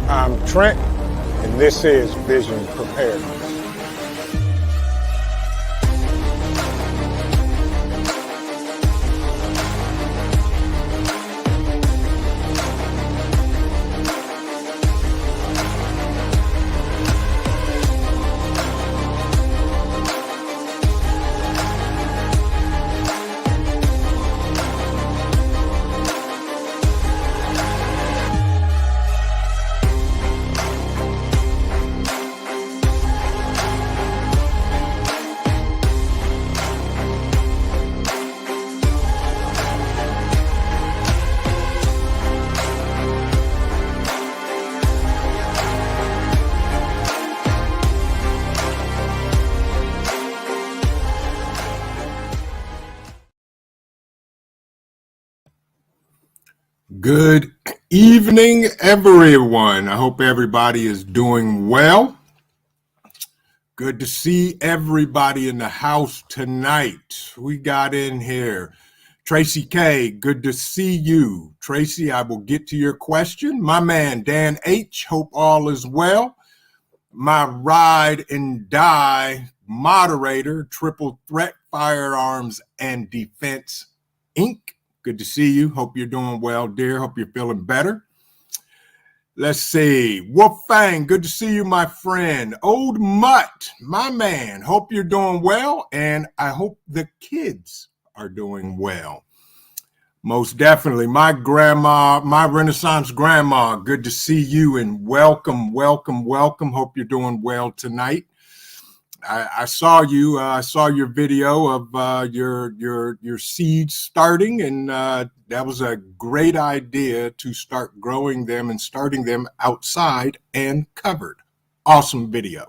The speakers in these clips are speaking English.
I'm Trent, and this is Vision Preparedness. Good evening, everyone. I hope everybody is doing well. Good to see everybody in the house tonight. We got in here. Tracy K, good to see you. Tracy, I will get to your question. My man, Dan H, hope all is well. My ride and die moderator, Triple Threat Firearms and Defense, Inc. Good to see you. Hope you're doing well, dear. Hope you're feeling better. Let's see. Wolfang, good to see you, my friend. Old Mutt, my man. Hope you're doing well, and I hope the kids are doing well. Most definitely. My grandma, my Renaissance grandma, good to see you, and welcome, welcome, welcome. Hope you're doing well tonight. I saw you. I saw your video of your seeds starting, and that was a great idea to start growing them and starting them outside and covered. Awesome video.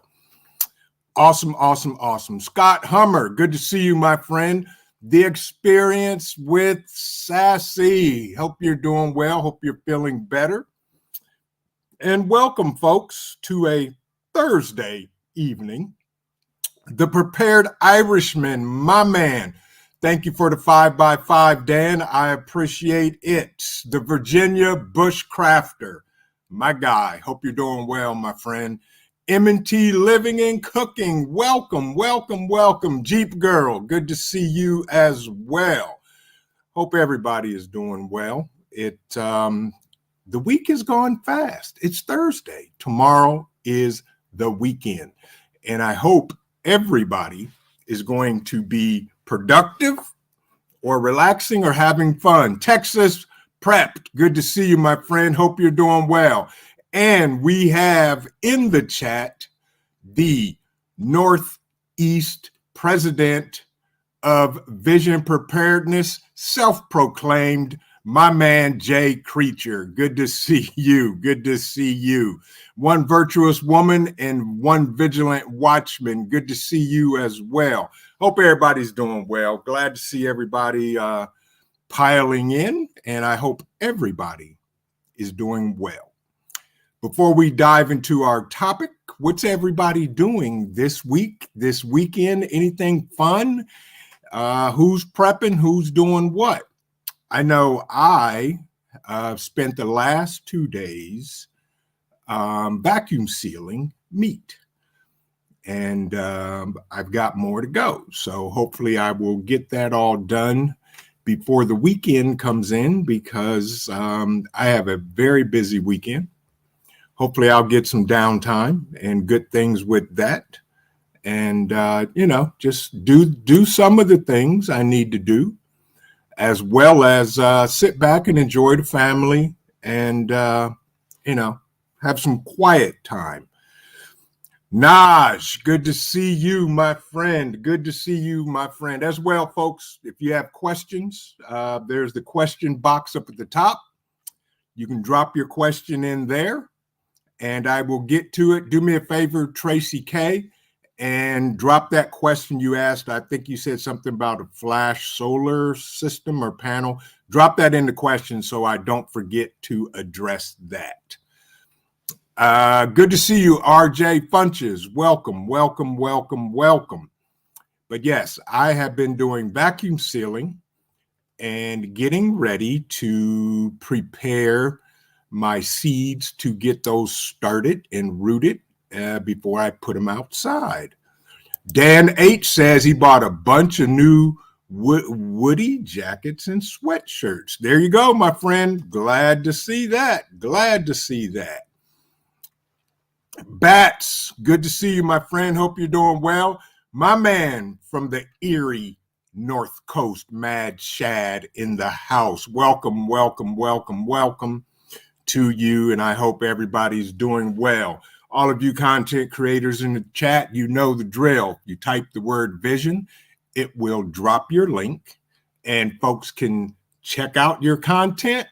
Awesome, awesome, awesome. Scott Hummer, good to see you, my friend. The Experience with Sassy. Hope you're doing well. Hope you're feeling better. And welcome, folks, to a Thursday evening. The Prepared Irishman, my man. Thank you for the 5x5, Dan. I appreciate it. The Virginia Bushcrafter, my guy. Hope you're doing well, my friend. M&T Living and Cooking, welcome, welcome, welcome. Jeep Girl, good to see you as well. Hope everybody is doing well. The week has gone fast. It's Thursday. Tomorrow is the weekend. And I hope everybody is going to be productive or relaxing or having fun. Texas Prepped, good to see you, my friend. Hope you're doing well. And we have in the chat the Northeast President of Vision Preparedness, self-proclaimed, my man, Jay Creature. Good to see you. Good to see you. One virtuous woman and one vigilant watchman. Good to see you as well. Hope everybody's doing well. Glad to see everybody piling in, and I hope everybody is doing well. Before we dive into our topic, what's everybody doing this week, this weekend? Anything fun? Who's prepping? Who's doing what? I know I spent the last 2 days vacuum sealing meat, and I've got more to go. So hopefully I will get that all done before the weekend comes in, because I have a very busy weekend. Hopefully I'll get some downtime and good things with that, and just do some of the things I need to do, as well as sit back and enjoy the family and, have some quiet time. Naj, good to see you, my friend. Good to see you, my friend. As well, folks, if you have questions, there's the question box up at the top. You can drop your question in there, and I will get to it. Do me a favor, Tracy K, and drop that question you asked. I think you said something about a flash solar system or panel. Drop that in the question so I don't forget to address that. Good to see you, RJ Funches. Welcome, welcome, welcome, welcome. But yes, I have been doing vacuum sealing and getting ready to prepare my seeds to get those started and rooted before I put them outside. Dan H says he bought a bunch of new Woody jackets and sweatshirts. There you go, my friend. Glad to see that. Glad to see that. Bats, good to see you, my friend. Hope you're doing well. My man from the Erie North Coast, Mad Shad in the house. Welcome, welcome, welcome, welcome to you, and I hope everybody's doing well. All of you content creators in the chat, you know the drill. You type the word vision, it will drop your link, and folks can check out your content.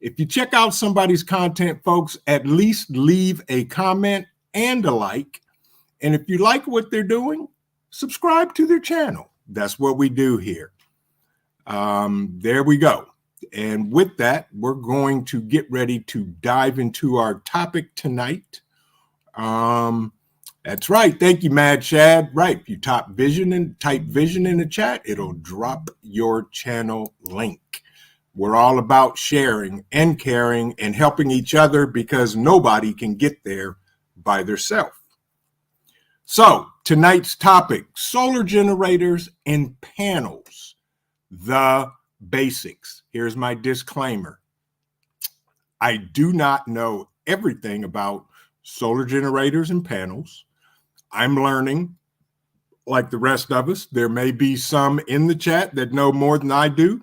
If you check out somebody's content, folks, at least leave a comment and a like. And if you like what they're doing, subscribe to their channel. That's what we do here. There we go. And with that, we're going to get ready to dive into our topic tonight. That's right. Thank you, Mad Shad. Right. If you type vision in the chat, it'll drop your channel link. We're all about sharing and caring and helping each other because nobody can get there by themselves. So tonight's topic, solar generators and panels, the basics. Here's my disclaimer. I do not know everything about solar generators and panels. I'm learning like the rest of us. There may be some in the chat that know more than I do.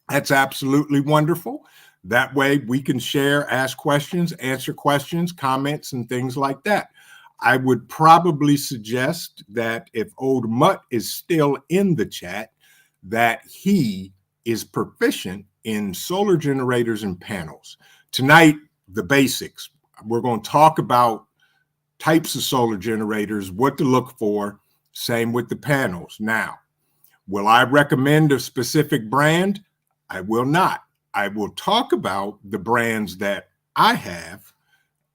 That's absolutely wonderful. That way we can share, ask questions, answer questions, comments, and things like that. I would probably suggest that if Old Mutt is still in the chat, that he is proficient in solar generators and panels. Tonight, the basics. We're going to talk about types of solar generators, what to look for, same with the panels. Now, will I recommend a specific brand? I will not. I will talk about the brands that I have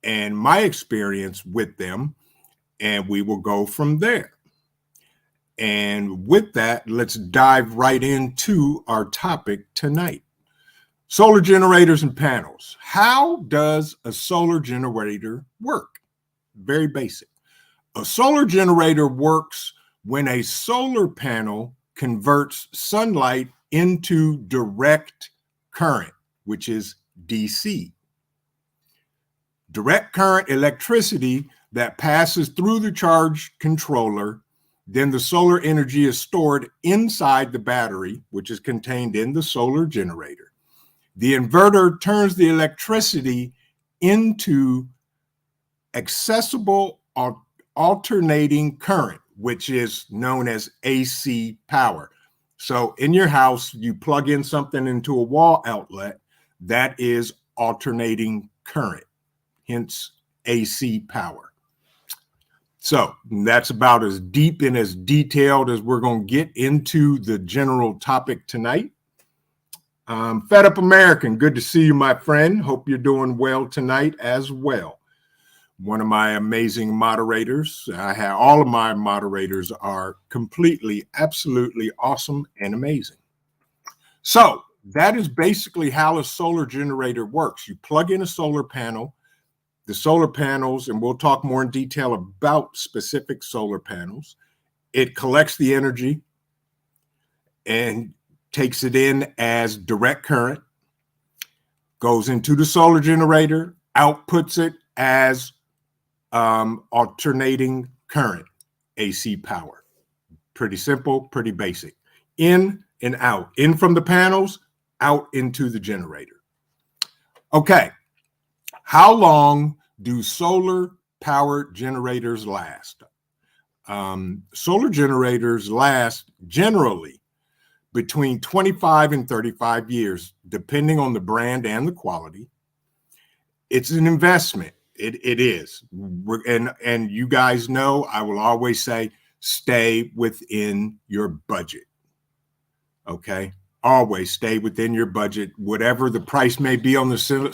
and my experience with them, and we will go from there. And with that, let's dive right into our topic tonight. Solar generators and panels. How does a solar generator work? Very basic. A solar generator works when a solar panel converts sunlight into direct current, which is DC. Direct current electricity that passes through the charge controller, then the solar energy is stored inside the battery, which is contained in the solar generator. The inverter turns the electricity into accessible alternating current, which is known as AC power. So in your house, you plug in something into a wall outlet, that is alternating current, hence AC power. So that's about as deep and as detailed as we're going to get into the general topic tonight. Fed Up American, good to see you, my friend. Hope you're doing well tonight as well. One of my amazing moderators. All of my moderators are completely, absolutely awesome and amazing. So that is basically how a solar generator works. You plug in a solar panel. The solar panels, and we'll talk more in detail about specific solar panels. It collects the energy and takes it in as direct current, goes into the solar generator, outputs it as alternating current, AC power. Pretty simple, pretty basic. In and out. In from the panels, out into the generator. Okay. How long do solar power generators last? Solar generators last generally between 25 and 35 years, depending on the brand and the quality. It's an investment. It is. And you guys know, I will always say, stay within your budget. Okay? Always stay within your budget. Whatever the price may be on the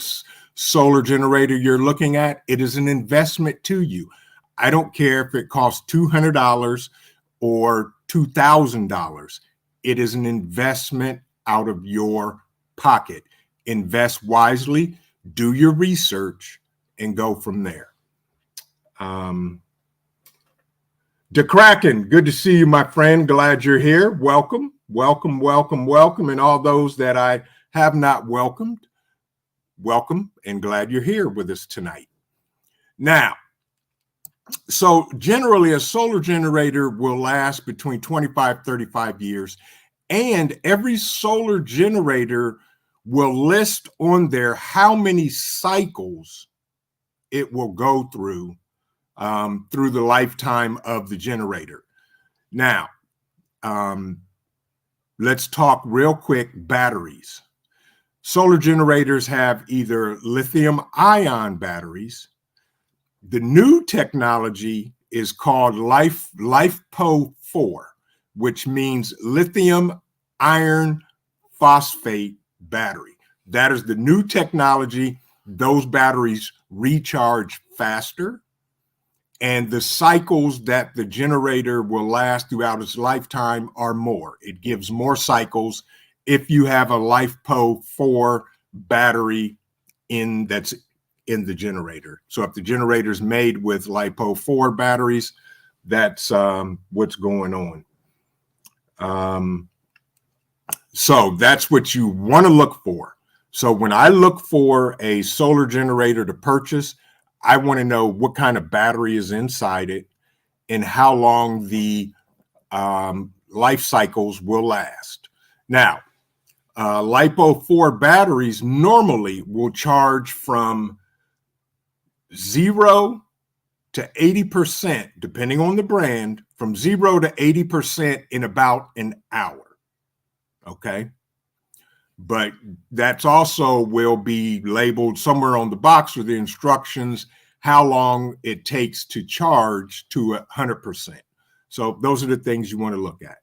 solar generator you're looking at, it is an investment to you. I don't care if it costs $200 or $2,000. It is an investment out of your pocket. Invest wisely. do your research, and go from there. DeKraken, good to see you, my friend. Glad you're here. Welcome, welcome, welcome, welcome. And all those that I have not welcomed, welcome, and glad you're here with us tonight. Now, so generally a solar generator will last between 25, 35 years, and every solar generator will list on there how many cycles it will go through the lifetime of the generator. Now, let's talk real quick batteries. Solar generators have either lithium-ion batteries. The new technology is called LiFePO4, which means lithium iron phosphate battery. That is the new technology. Those batteries recharge faster, and the cycles that the generator will last throughout its lifetime are more. It gives more cycles if you have a LiFePO4 battery that's in the generator. So if the generator is made with LiFePO4 batteries, that's what's going on. So that's what you want to look for. So when I look for a solar generator to purchase, I want to know what kind of battery is inside it and how long the life cycles will last. Now, LiFePO4 batteries normally will charge from 0 to 80%, depending on the brand, from 0 to 80% in about an hour. Okay. But that's also will be labeled somewhere on the box with the instructions how long it takes to charge to 100%. So those are the things you want to look at.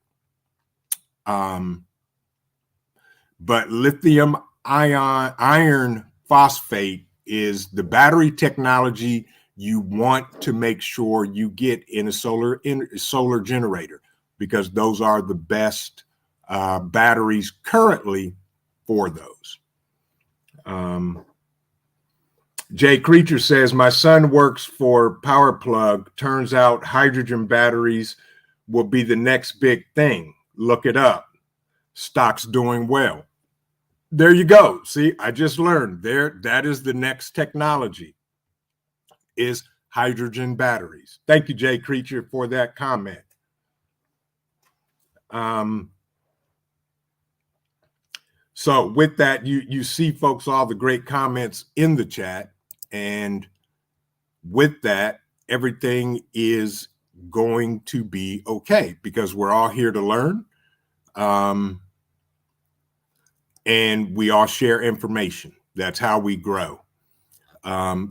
But lithium iron phosphate is the battery technology you want to make sure you get in a solar generator, because those are the best batteries currently for those. Jay Creature says, my son works for Power Plug. Turns out hydrogen batteries will be the next big thing. Look it up. Stock's doing well. There you go. See, I just learned there. That is the next technology, is hydrogen batteries. Thank you, Jay Creature, for that comment. So with that, you see, folks, all the great comments in the chat. And with that, everything is going to be okay, because we're all here to learn. And we all share information. That's how we grow.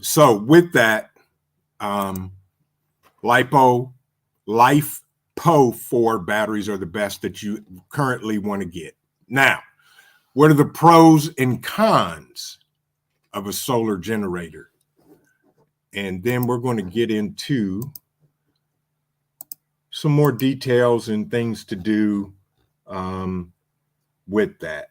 So with that, LiFePO4 batteries are the best that you currently want to get. Now, what are the pros and cons of a solar generator? And then we're going to get into some more details and things to do with that.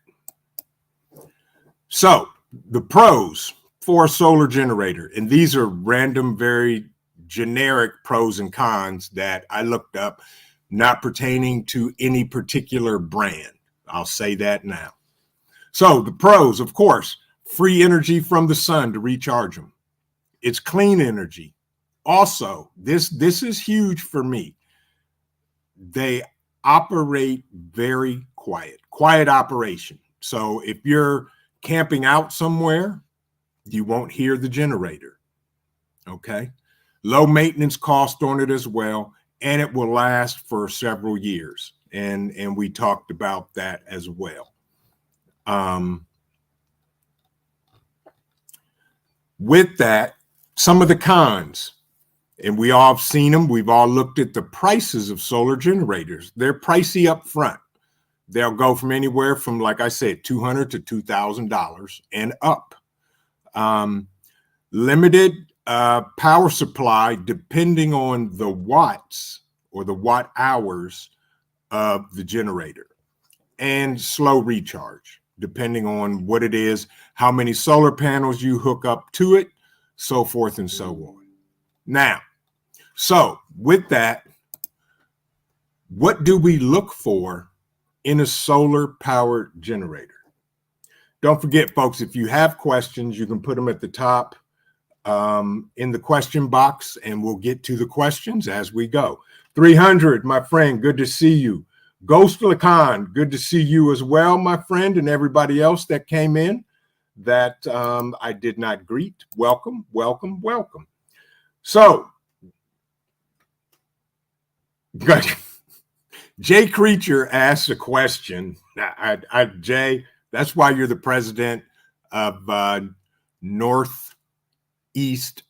So the pros for a solar generator, and these are random, very generic pros and cons that I looked up, not pertaining to any particular brand. I'll say that now. So the pros, of course, free energy from the sun to recharge them. It's clean energy. Also, this is huge for me. They operate very quiet operation. So if you're camping out somewhere, you won't hear the generator. Okay. Low maintenance cost on it as well, and it will last for several years. And we talked about that as well. With that, some of the cons, and we all have seen them. We've all looked at the prices of solar generators. They're pricey up front. They'll go from anywhere from, like I said, $200 to $2,000 and up. Limited power supply depending on the watts or the watt hours of the generator, and slow recharge. depending on what it is, how many solar panels you hook up to it, so forth and so on. Now, so with that, what do we look for in a solar powered generator? Don't forget, folks, if you have questions, you can put them at the top in the question box, and we'll get to the questions as we go. 300, my friend, good to see you. Ghost Lacan, good to see you as well, my friend, and everybody else that came in that I did not greet. Welcome, welcome, welcome. So, Jay Creature asked a question. Jay, that's why you're the president of Northeast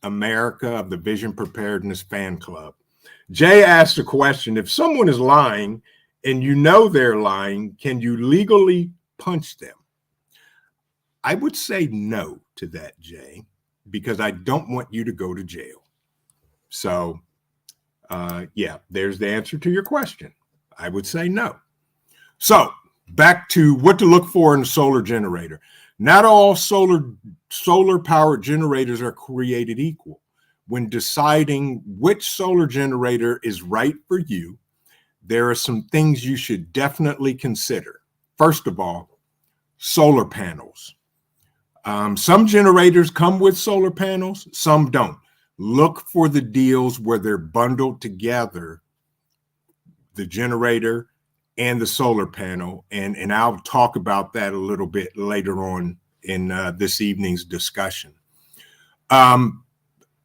America of the Vision Preparedness Fan Club. Jay asked a question. If someone is lying and you know they're lying, can you legally punch them? I would say no to that, Jay, because I don't want you to go to jail. So, yeah, there's the answer to your question. I would say no. So, back to what to look for in a solar generator. Not all solar powered generators are created equal. When deciding which solar generator is right for you, there are some things you should definitely consider. First of all, solar panels. Some generators come with solar panels, some don't. Look for the deals where they're bundled together, the generator and the solar panel, and I'll talk about that a little bit later on in this evening's discussion.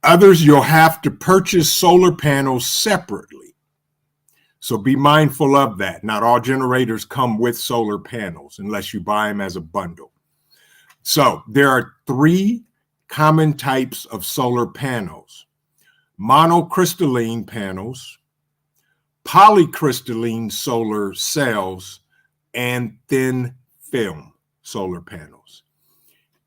Others, you'll have to purchase solar panels separately. So be mindful of that. Not all generators come with solar panels unless you buy them as a bundle. So there are 3 common types of solar panels: monocrystalline panels, polycrystalline solar cells, and thin film solar panels.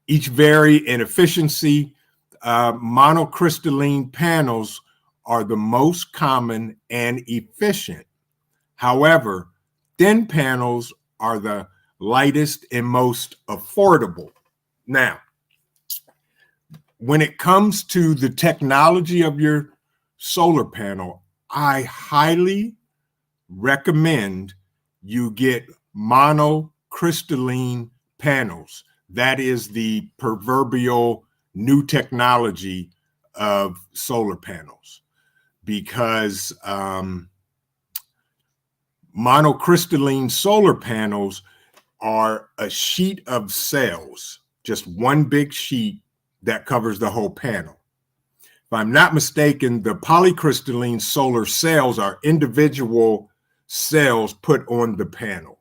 Each vary in efficiency. Monocrystalline panels are the most common and efficient. However, thin panels are the lightest and most affordable. Now, when it comes to the technology of your solar panel, I highly recommend you get monocrystalline panels. That is the proverbial new technology of solar panels, because monocrystalline solar panels are a sheet of cells, just one big sheet that covers the whole panel. If I'm not mistaken, the polycrystalline solar cells are individual cells put on the panel.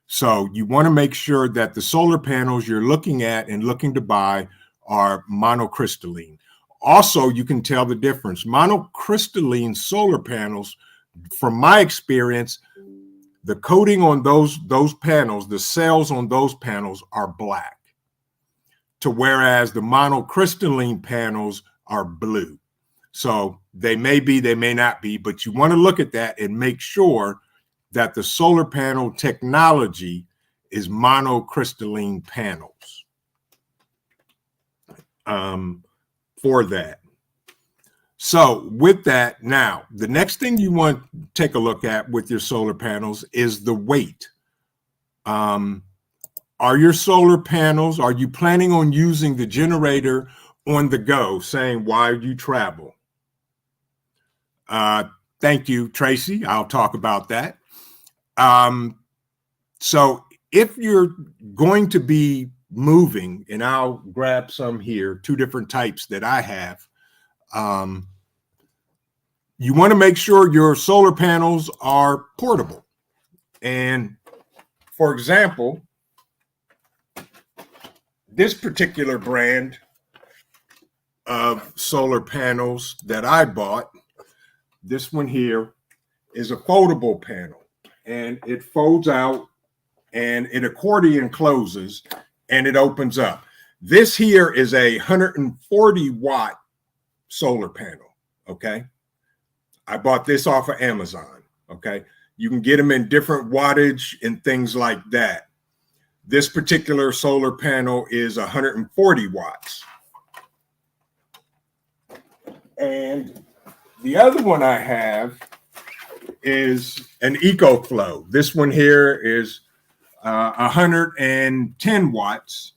So you want to make sure that the solar panels you're looking at and looking to buy are monocrystalline. Also, you can tell the difference. Monocrystalline solar panels, from my experience, the coating on those panels, the cells on those panels are black, to whereas the monocrystalline panels are blue. So they may be, they may not be, but you want to look at that and make sure that the solar panel technology is monocrystalline panels for that. So with that, now, the next thing you want to take a look at with your solar panels is the weight. Are your solar panels, are you planning on using the generator on the go, saying while you travel? Thank you, Tracy. I'll talk about that. So if you're going to be moving, and I'll grab some here, 2 different types that I have, you want to make sure your solar panels are portable. And for example, this particular brand of solar panels that I bought, this one here, is a foldable panel, and it folds out and it accordion closes and it opens up. This here is a 140 watt solar panel. Okay. I bought this off of Amazon. Okay. You can get them in different wattage and things like that. This particular solar panel is 140 watts. And the other one I have is an EcoFlow. This one here is 110 watts,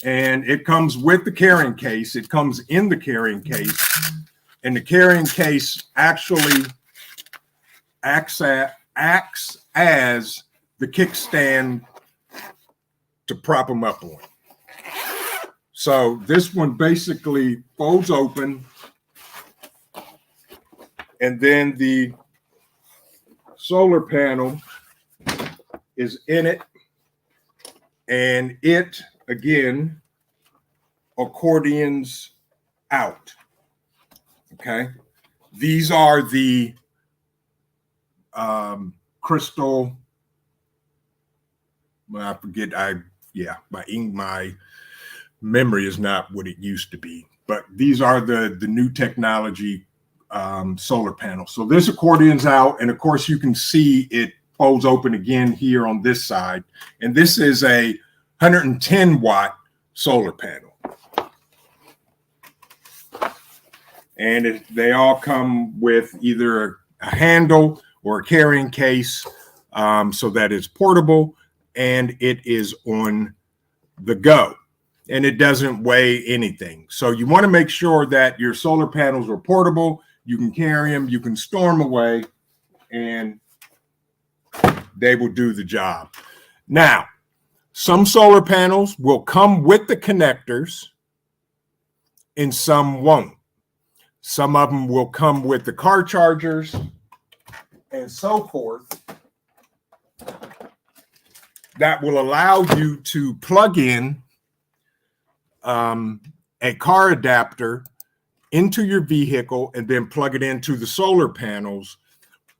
and it comes with the carrying case. It comes in the carrying case, and the carrying case actually acts as the kickstand to prop them up on. So this one basically folds open, and then the solar panel is in it, and it again accordions out. Okay, these are the crystal. Well, I forget. My memory is not what it used to be, but these are the new technology solar panels. So this accordions out, and of course you can see it folds open again here on this side. And this is a 110 watt solar panel. And they all come with either a handle or a carrying case, so that it's portable and it is on the go. And it doesn't weigh anything. So you want to make sure that your solar panels are portable. You can carry them, you can store them away, and they will do the job. Now, some solar panels will come with the connectors and some won't. Some of them will come with the car chargers and so forth. That will allow you to plug in a car adapter into your vehicle and then plug it into the solar panels,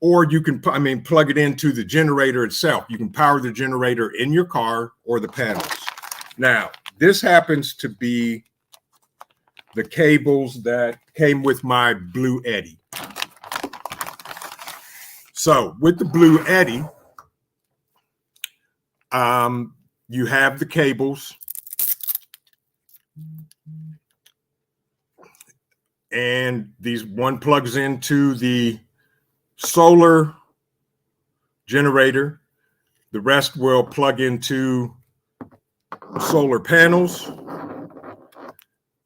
or you can, plug it into the generator itself. You can power the generator in your car or the panels. Now, this happens to be the cables that came with my Blue Eddy. So with the Blue Eddy, you have the cables, and these one plugs into the solar generator. The rest will plug into solar panels,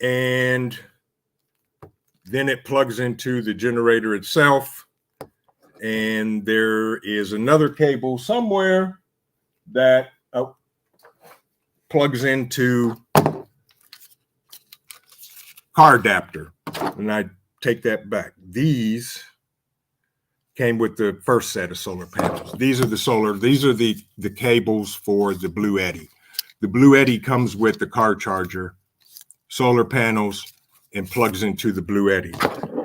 and then it plugs into the generator itself. And there is another cable somewhere that plugs into car adapter. And I take that back. These came with the first set of solar panels. These are the cables for the Blue Eddy. The Blue Eddy comes with the car charger, solar panels, and plugs into the Blue Eddy.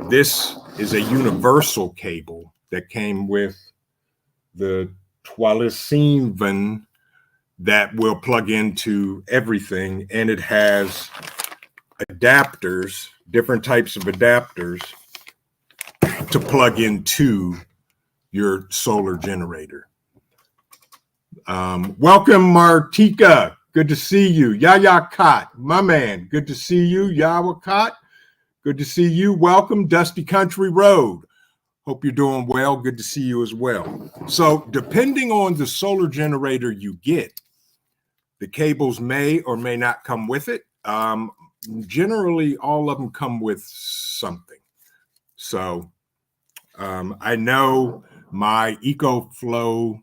This is a universal cable that came with the Twalisine that will plug into everything, and it has adapters, different types of adapters to plug into your solar generator. Welcome, Martika. Good to see you. Yaya Kot, my man. Good to see you. Yawa Kot. Good to see you. Welcome, Dusty Country Road. Hope you're doing well. Good to see you as well. So depending on the solar generator you get, the cables may or may not come with it. Generally, all of them come with something. So I know my EcoFlow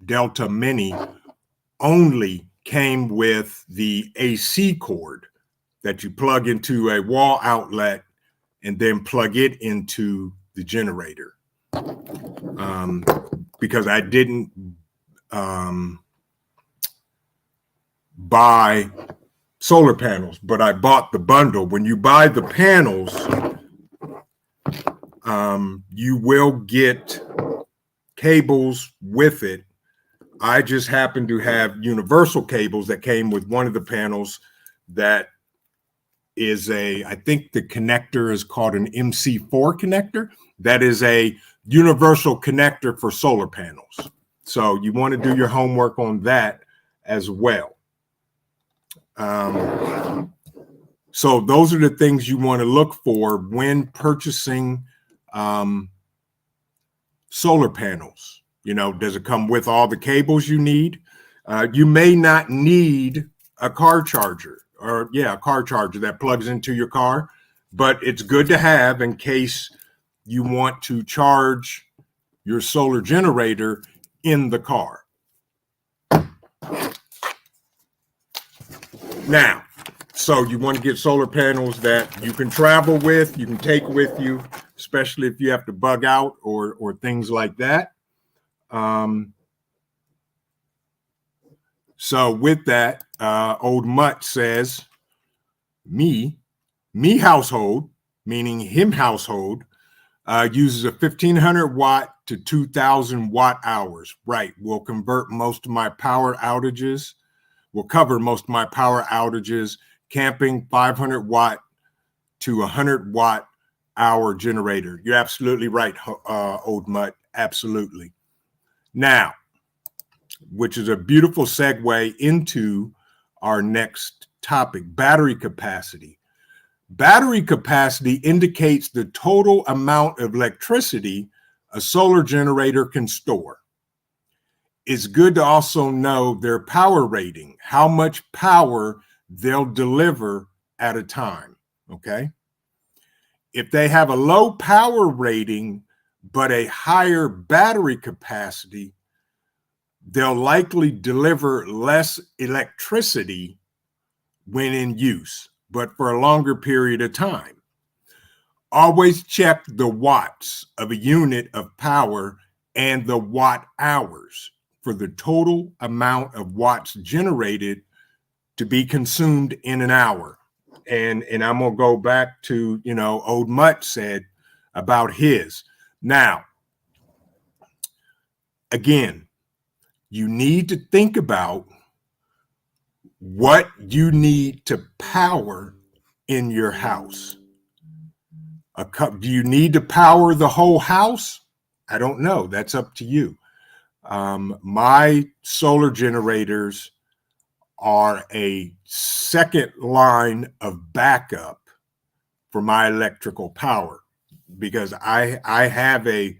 Delta Mini only came with the AC cord that you plug into a wall outlet and then plug it into the generator. Because I didn't buy solar panels, but I bought the bundle. When you buy the panels, you will get cables with it. I just happen to have universal cables that came with one of the panels that is I think the connector is called an MC4 connector. That is a universal connector for solar panels. So you want to do your homework on that as well. So those are the things you want to look for when purchasing solar panels. You know, does it come with all the cables you need? You may not need a car charger, or a car charger that plugs into your car, but it's good to have in case you want to charge your solar generator in the car. Now, so you want to get solar panels that you can travel with, you can take with you, especially if you have to bug out or things like that. So with that, Old Mutt says, me household, meaning him household, uses a 1,500 watt to 2,000 watt hours. Right, will convert most of my power outages. Will cover most of my power outages. Camping 500 watt to 100 watt hour generator. You're absolutely right, Old Mutt. Absolutely. Now, which is a beautiful segue into our next topic, battery capacity. Battery capacity indicates the total amount of electricity a solar generator can store. It's good to also know their power rating, how much power they'll deliver at a time, okay? If they have a low power rating, but a higher battery capacity, they'll likely deliver less electricity when in use, but for a longer period of time. Always check the watts of a unit of power and the watt hours for the total amount of watts generated to be consumed in an hour. And I'm going to go back to, Old Mutt said about his. Now, again, you need to think about what you need to power in your house. Do you need to power the whole house? I don't know. That's up to you. My solar generators are a second line of backup for my electrical power because I have a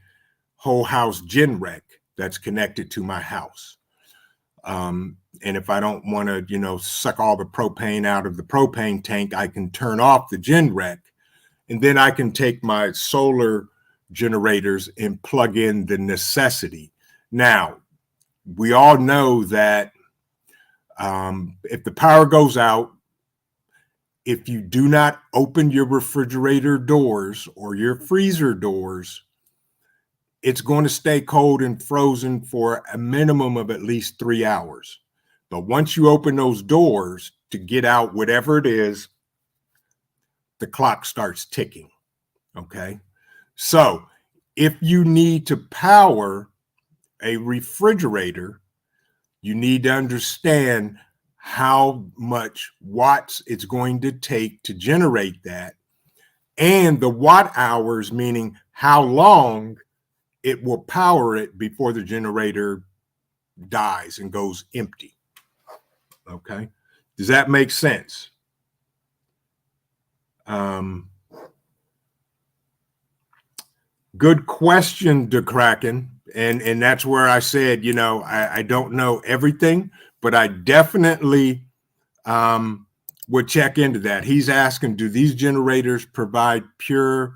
whole house gen rec that's connected to my house. And if I don't want to, suck all the propane out of the propane tank, I can turn off the gen rec, and then I can take my solar generators and plug in the necessity. Now, we all know that if the power goes out, if you do not open your refrigerator doors or your freezer doors, it's going to stay cold and frozen for a minimum of at least 3 hours. But once you open those doors to get out whatever it is, the clock starts ticking. Okay. So if you need to power a refrigerator, you need to understand how much watts it's going to take to generate that, and the watt hours, meaning how long it will power it before the generator dies and goes empty. Okay. Does that make sense? Good question, DeKraken. And that's where I said, I don't know everything, but I definitely would check into that. He's asking, do these generators provide pure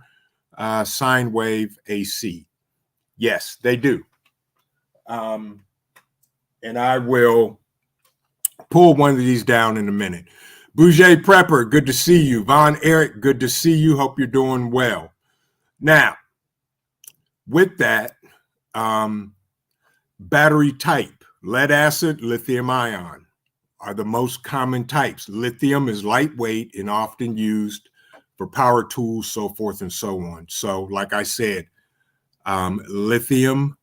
sine wave AC? Yes, they do. And I will pull one of these down in a minute. Bouger Prepper, good to see you. Von Eric, good to see you. Hope you're doing well. Now, with that, battery type, lead acid, lithium ion are the most common types. Lithium is lightweight and often used for power tools, so forth and so on. So like I said, lithium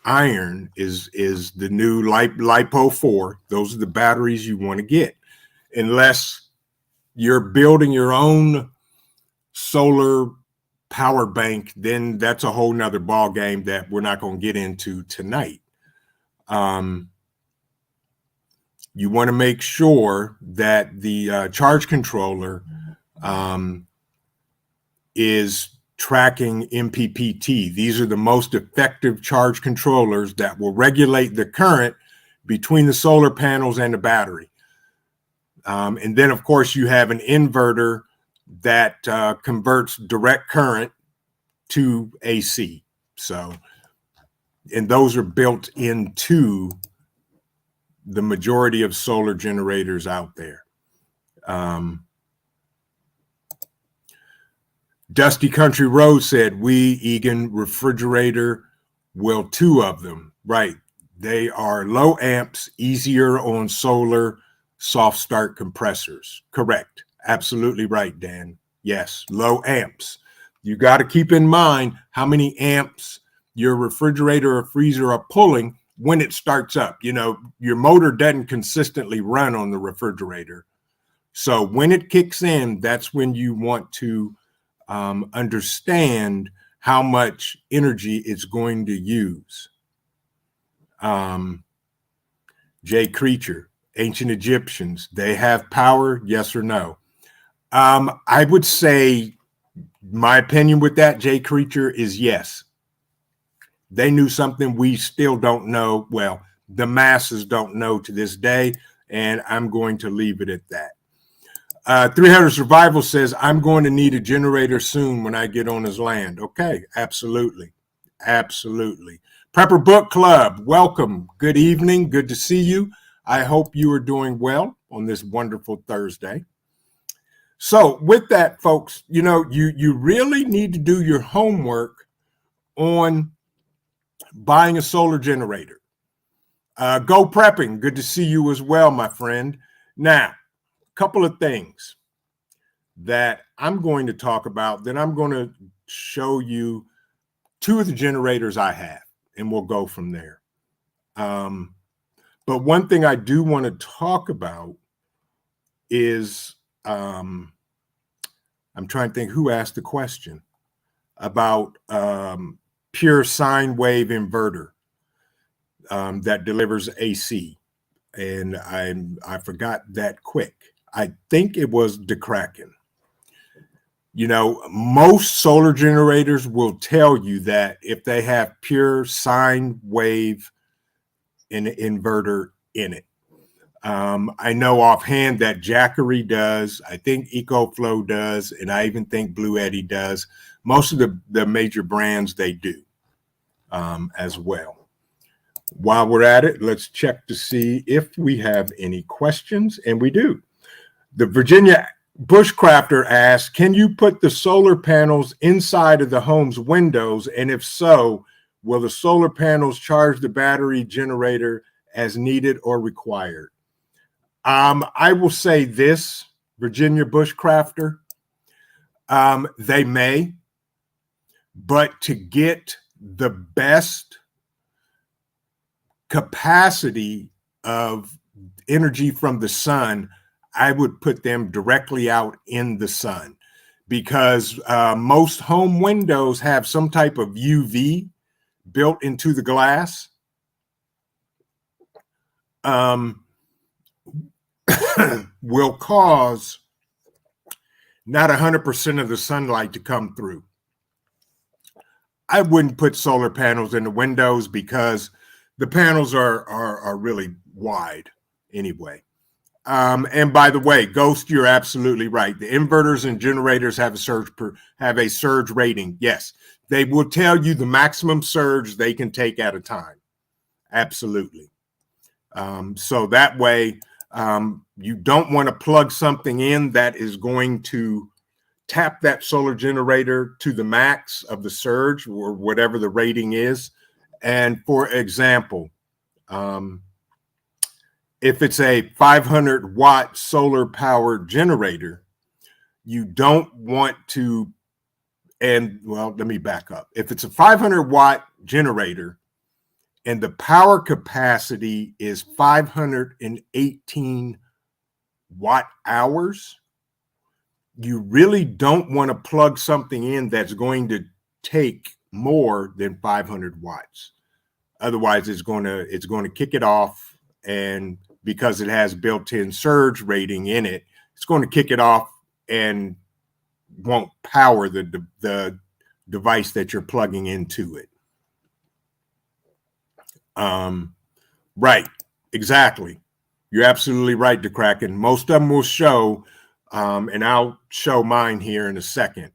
iron is the new LiPo 4. Those are the batteries you want to get. Unless you're building your own solar power bank, then that's a whole nother ball game that we're not going to get into tonight. you want to make sure that the charge controller is tracking MPPT. These are the most effective charge controllers that will regulate the current between the solar panels and the battery. And then, of course, you have an inverter that converts direct current to AC. So, and those are built into the majority of solar generators out there. Dusty Country Road said, we, Egan, refrigerator, will 2 of them. Right. They are low amps, easier on solar, soft start compressors. Correct. Absolutely right, Dan. Yes, low amps. You got to keep in mind how many amps your refrigerator or freezer are pulling when it starts up. You know, your motor doesn't consistently run on the refrigerator. So when it kicks in, that's when you want to understand how much energy it's going to use. Jay Creature, ancient Egyptians, they have power, yes or no? I would say my opinion with that, Jay Creature, is yes. They knew something we still don't know. Well, the masses don't know to this day, and I'm going to leave it at that. 300 Survival says, I'm going to need a generator soon when I get on his land. Okay, absolutely. Absolutely. Prepper Book Club, welcome. Good evening. Good to see you. I hope you are doing well on this wonderful Thursday. So with that, folks, you know, you really need to do your homework on buying a solar generator. Go Prepping, good to see you as well, my friend. Now, a couple of things that I'm going to talk about, then I'm going to show you 2 of the generators I have, and we'll go from there. But one thing I do want to talk about is, I'm trying to think who asked the question about pure sine wave inverter that delivers AC. And I forgot that quick. I think it was DeKraken. You know, most solar generators will tell you that if they have pure sine wave inverter in it. I know offhand that Jackery does. I think EcoFlow does. And I even think Blue Eddy does. Most of the major brands, they do as well. While we're at it, let's check to see if we have any questions. And we do. The Virginia Bushcrafter asks, can you put the solar panels inside of the home's windows? And if so, will the solar panels charge the battery generator as needed or required? I will say this, Virginia Bushcrafter, they may, but to get the best capacity of energy from the sun, I would put them directly out in the sun, because most home windows have some type of UV built into the glass. Will cause not 100% of the sunlight to come through. I wouldn't put solar panels in the windows because the panels are really wide anyway. And by the way, Ghost, you're absolutely right. The inverters and generators have a surge rating. Yes, they will tell you the maximum surge they can take at a time. Absolutely. So that way, you don't want to plug something in that is going to tap that solar generator to the max of the surge or whatever the rating is. And for example, if it's a 500 watt solar powered generator, you don't want to, and well, let me back up. If it's a 500 watt generator and the power capacity is 518 watt hours, you really don't want to plug something in that's going to take more than 500 watts. Otherwise, it's going to kick it off and because it has built-in surge rating in it, it's going to kick it off and won't power the device that you're plugging into it. Right, exactly. You're absolutely right, DeKraken. Most of them will show, and I'll show mine here in a second.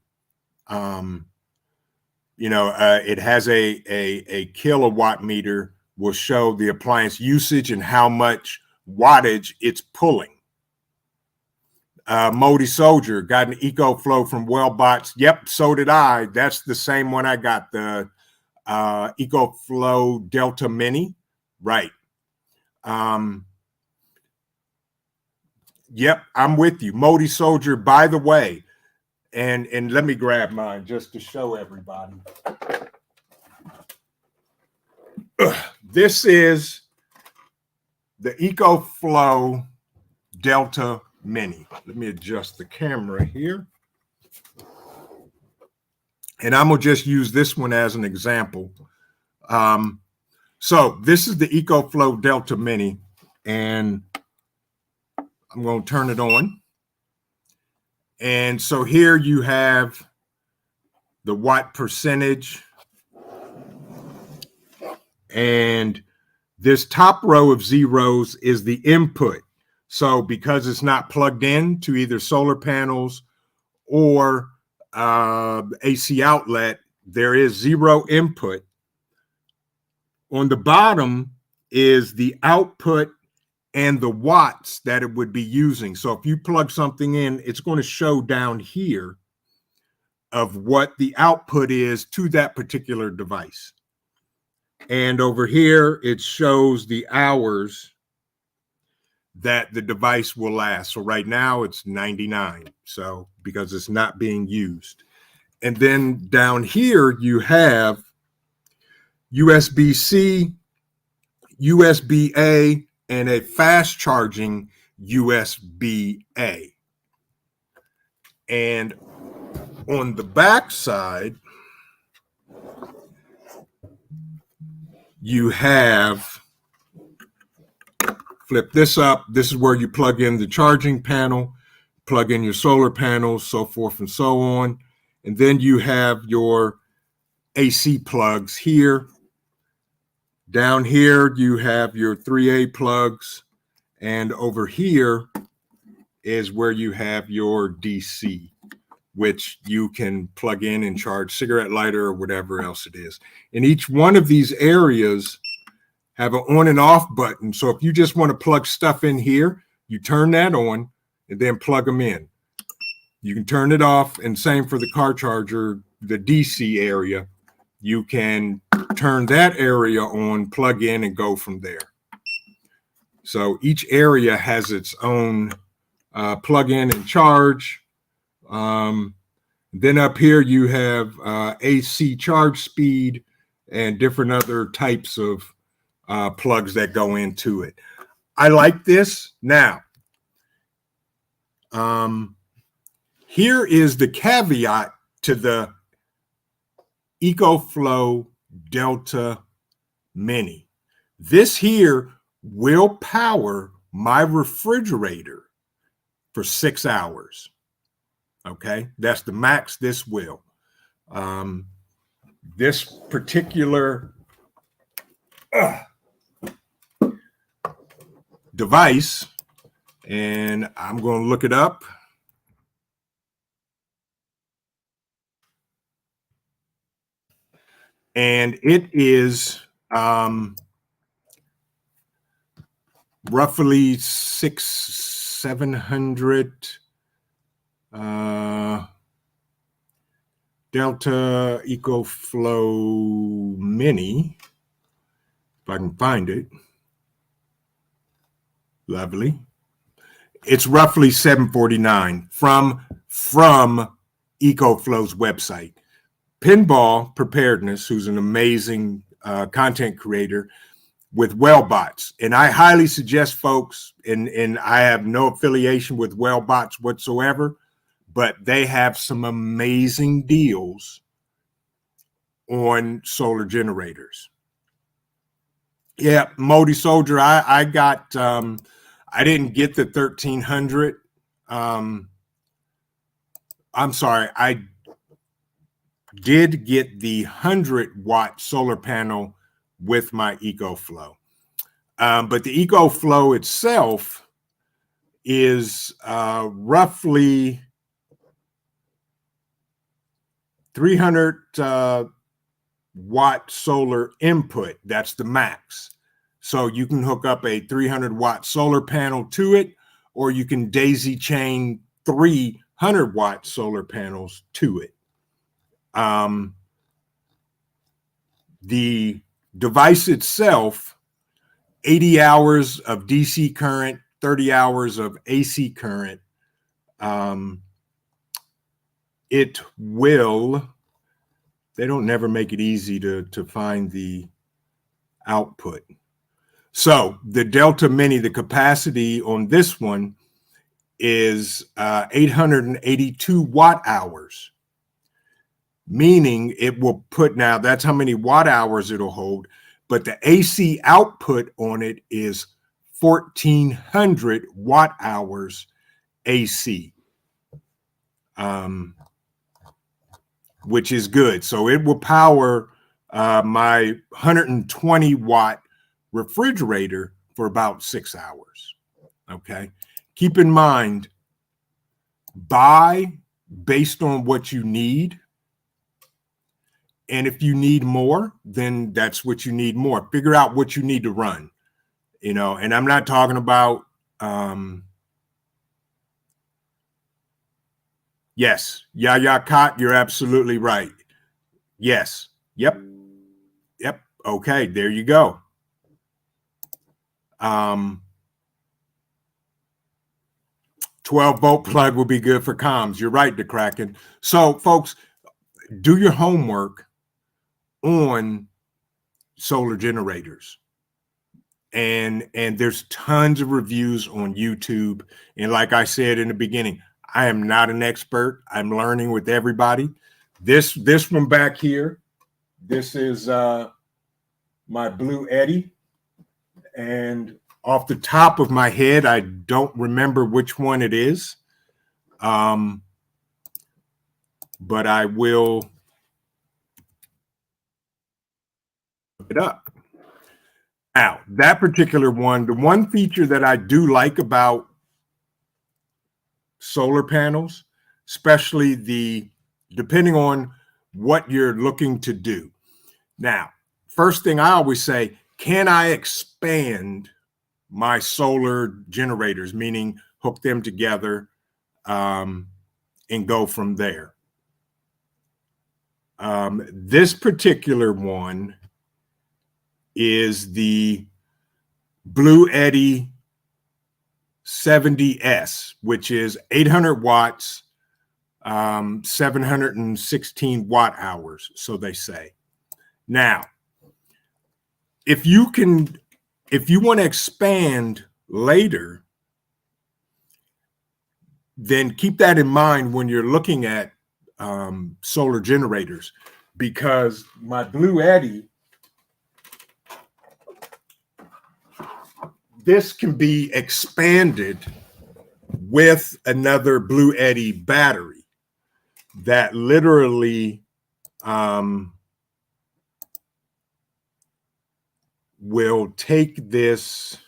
It has a kilowatt meter, will show the appliance usage and how much wattage it's pulling. Modi Soldier got an EcoFlow from WellBots. Yep, so did I. That's the same one I got, the EcoFlow Delta Mini. Right. Yep, I'm with you. Modi Soldier, by the way, and let me grab mine just to show everybody. This is the EcoFlow Delta Mini. Let me adjust the camera here. And I'm going to just use this one as an example. So this is the EcoFlow Delta Mini, and I'm going to turn it on. And so here you have the watt percentage. And this top row of zeros is the input. So because it's not plugged in to either solar panels or AC outlet, there is zero input. On the bottom is the output and the watts that it would be using. So if you plug something in, it's going to show down here of what the output is to that particular device. And over here, it shows the hours that the device will last. So right now it's 99. So because it's not being used. And then down here, you have USB-C, USB-A, and a fast charging USB-A. And on the back side, you have, flip this up. This is where you plug in the charging panel, plug in your solar panels, so forth and so on. And then you have your AC plugs here. Down here, you have your 3A plugs. And over here is where you have your DC, which you can plug in and charge cigarette lighter or whatever else it is. And each one of these areas have an on and off button. So if you just want to plug stuff in here, you turn that on and then plug them in. You can turn it off, and same for the car charger, the DC area. You can turn that area on, plug in, and go from there. So each area has its own plug in and charge. Then up here you have AC charge speed and different other types of plugs that go into it. I like this. Now, here is the caveat to the EcoFlow Delta Mini. This here will power my refrigerator for 6 hours. Okay, that's the max this will. This particular device, and I'm going to look it up. And it is roughly 700 Delta EcoFlow Mini, if I can find it. Lovely. It's roughly $749 from EcoFlow's website. Pinball Preparedness, who's an amazing content creator with WellBots. And I highly suggest folks, and I have no affiliation with WellBots whatsoever, but they have some amazing deals on solar generators. Yeah, Modi Soldier. I got I didn't get the 1300. I'm sorry, I did get the 100-watt solar panel with my EcoFlow. But the EcoFlow itself is roughly 300 watt solar input. That's the max. So you can hook up a 300-watt solar panel to it, or you can daisy chain 300-watt solar panels to it. The device itself, 80 hours of DC current, 30 hours of AC current. It will, they don't never make it easy to find the output. So the Delta Mini, the capacity on this one is 882 watt hours, meaning it will put, now that's how many watt hours it'll hold, but the AC output on it is 1400 watt hours AC, which is good. So it will power my 120 watt refrigerator for about 6 hours. Okay. Keep in mind, buy based on what you need. And if you need more, then that's what you need more. Figure out what you need to run, and I'm not talking about, yes, Yaya Cot, you're absolutely right. Yes. Yep. Okay. There you go. 12-volt plug will be good for comms. You're right, DeKraken. So folks, do your homework on solar generators. And there's tons of reviews on YouTube. And like I said in the beginning, I am not an expert. I'm learning with everybody. This one back here, this is my Blue Eddy. And off the top of my head, I don't remember which one it is. But I will look it up. Now, that particular one, the one feature that I do like about solar panels, especially depending on what you're looking to do. Now, first thing I always say, can I expand my solar generators, meaning hook them together and go from there? This particular one is the Blue Eddy 70S, which is 800 watts, 716 watt hours, so they say. Now, if you want to expand later, then keep that in mind when you're looking at solar generators, because my Blue Eddy, this can be expanded with another Blue Eddy battery that literally will take this.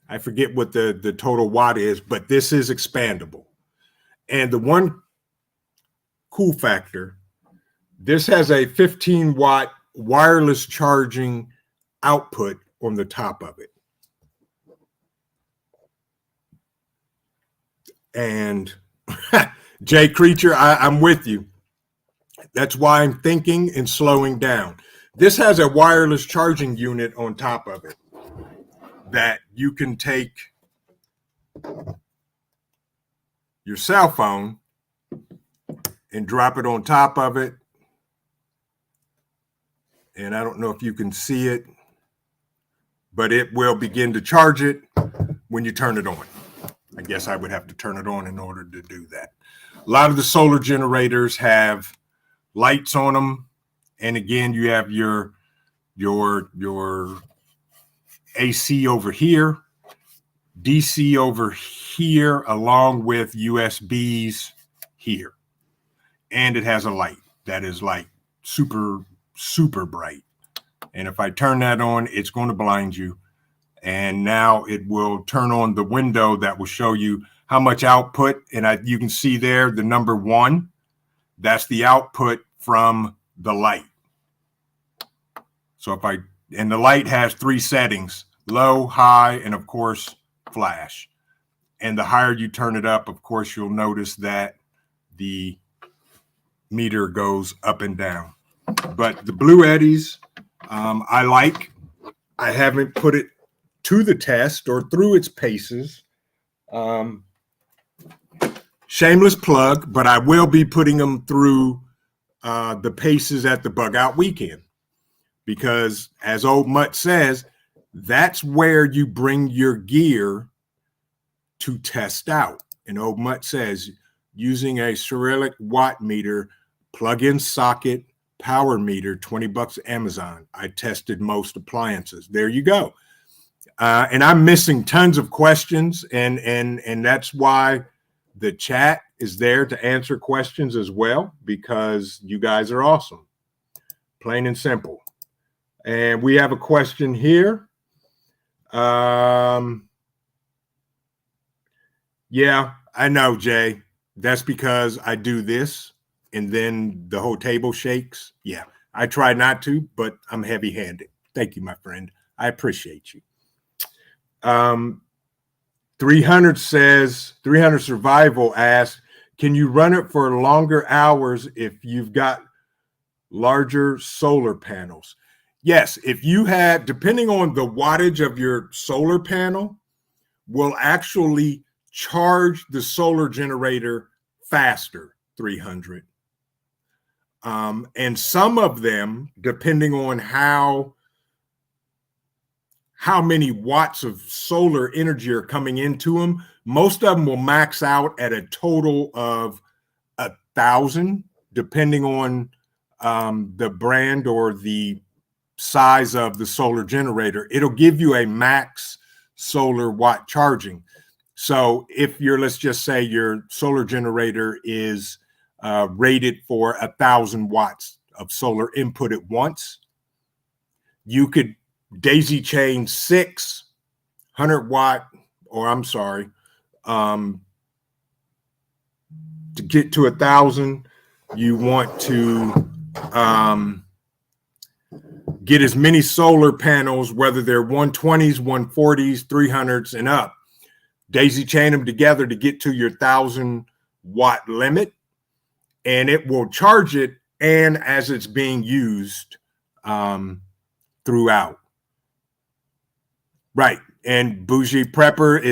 I forget what the total watt is, but this is expandable. And the one cool factor, this has a 15-watt wireless charging output on the top of it. And Jay Creature, I'm with you. That's why I'm thinking and slowing down. This has a wireless charging unit on top of it that you can take your cell phone and drop it on top of it. And I don't know if you can see it, but it will begin to charge it when you turn it on. I guess I would have to turn it on in order to do that. A lot of the solar generators have lights on them. And again, you have your your AC over here, DC over here, along with USBs here. And it has a light that is like super, super bright. And if I turn that on, it's going to blind you. And now it will turn on the window that will show you how much output. And you can see there the number 1. That's the output from the light. So and the light has 3 settings: low, high, and of course, flash. And the higher you turn it up, of course, you'll notice that the meter goes up and down. But the Blue Eddies, I haven't put it to the test or through its paces. Shameless plug, but I will be putting them through the paces at the Bug Out Weekend. Because as Old Mutt says, that's where you bring your gear to test out. And Old Mutt says, using a Cyrillic watt meter, plug-in socket, power meter, $20 Amazon. I tested most appliances. There you go. And I'm missing tons of questions, and that's why the chat is there to answer questions as well, because you guys are awesome. Plain and simple. And we have a question here. Yeah, I know, Jay. That's because I do this and then the whole table shakes. Yeah, I try not to, but I'm heavy-handed. Thank you, my friend. I appreciate you. 300 Survival asks, can you run it for longer hours if you've got larger solar panels? Yes, if you have, depending on the wattage of your solar panel, will actually charge the solar generator faster, 300. And some of them, depending on how many watts of solar energy are coming into them, most of them will max out at a total of 1,000, depending on the brand or the size of the solar generator. It'll give you a max solar watt charging. So if let's just say your solar generator is rated for 1,000 watts of solar input at once, you could daisy chain 6 100-watt, or I'm sorry, to get to 1,000, you want to get as many solar panels, whether they're 120s, 140s, 300s, and up. Daisy chain them together to get to your 1,000-watt limit, and it will charge it and as it's being used throughout. Right. And Bougie Prepper